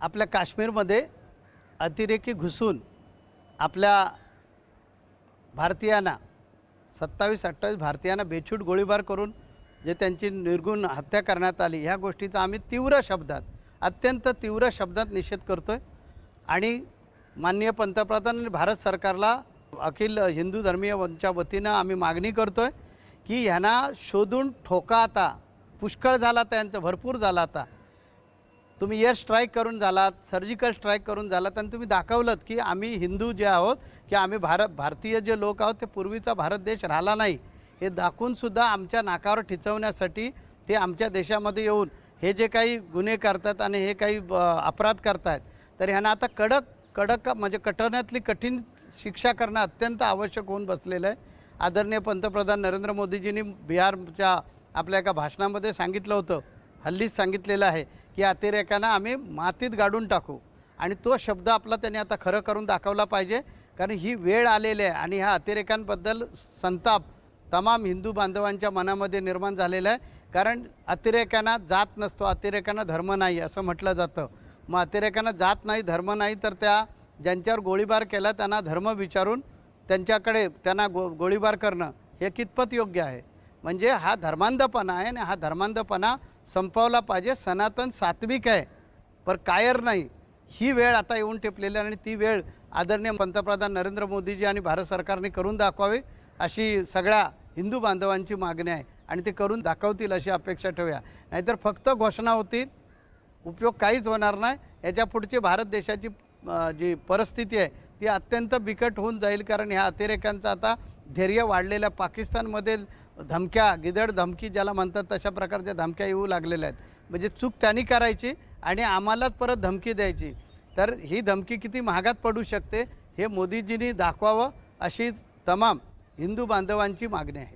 आपल्या काश्मीरमध्ये अतिरेकी घुसून आपल्या भारतीयांना 27-28 भारतीयांना बेछूट गोळीबार करून जे त्यांची निर्गुण हत्या करण्यात आली, ह्या गोष्टीचा आम्ही तीव्र शब्दात, अत्यंत तीव्र शब्दात निषेध करतो आहे। आणि माननीय पंतप्रधानांनी भारत सरकारला अखिल हिंदू धर्मीय वंच्या वतीनं आम्ही मागणी करतो आहे की ह्यांना शोधून ठोका। आता पुष्कळ झाला, त्यांचं भरपूर झाला। आता तुम्ही एअर स्ट्राईक करून झालात, सर्जिकल स्ट्राईक करून झालात आणि तुम्ही दाखवलं की आम्ही हिंदू जे आहोत, की आम्ही भारतीय जे लोक आहोत ते पूर्वीचा भारत देश राहिला नाही, हे दाखवूनसुद्धा आमच्या नाकावर ठिचवण्यासाठी ते आमच्या देशामध्ये येऊन हे जे काही गुन्हे करतात आणि हे काही अपराध करतायत, तर ह्यांना आता कडक म्हणजे कठोरातली कठीण शिक्षा करणं अत्यंत आवश्यक होऊन बसलेलं आहे। आदरणीय पंतप्रधान नरेंद्र मोदीजींनी बिहारच्या आपल्या एका भाषणामध्ये सांगितलं होतं, हल्लीच सांगितलेलं आहे की अतिरेक्यांना आम्ही मातीत गाडून टाकू, आणि तो शब्द आपला त्यांनी आता खरं करून दाखवला पाहिजे। कारण ही वेळ आलेली आहे आणि ह्या अतिरेक्यांबद्दल संताप तमाम हिंदू बांधवांच्या मनामध्ये निर्माण झालेला आहे। कारण अतिरेक्यांना जात नसतो, अतिरेक्यांना धर्म नाही असं म्हटलं जातं। मग अतिरेक्यांना जात नाही, धर्म नाही, तर त्या ज्यांच्यावर गोळीबार केला त्यांना धर्म विचारून त्यांच्याकडे त्यांना गोळीबार करणं हे कितपत योग्य आहे? म्हणजे हा धर्मांधपणा आहे आणि हा धर्मांधपणा संपवला पाहिजे। सनातन सात्विक आहे पर कायर नाही, ही वेळ आता येऊन टिपलेली आहे आणि ती वेळ आदरणीय पंतप्रधान नरेंद्र मोदीजी आणि भारत सरकारने करून दाखवावी अशी सगळ्या हिंदू बांधवांची मागणी आहे आणि ते करून दाखवतील अशी अपेक्षा ठेवूया। नाहीतर फक्त घोषणा होतील, उपयोग काहीच होणार नाही। याच्या पुढची भारत देशाची जी परिस्थिती आहे ती अत्यंत बिकट होऊन जाईल। कारण ह्या अतिरेक्यांचं आता धैर्य वाढलेल्या पाकिस्तानमध्ये धमक्या, गिदड धमकी ज्याला म्हणतात तशा प्रकारच्या धमक्या येऊ लागलेल्या आहेत। म्हणजे चूक त्यांनी करायची आणि आम्हालाच परत धमकी द्यायची, तर ही धमकी किती महागात पडू शकते हे मोदीजींनी दाखवावं अशी तमाम हिंदू बांधवांची मागणी आहे।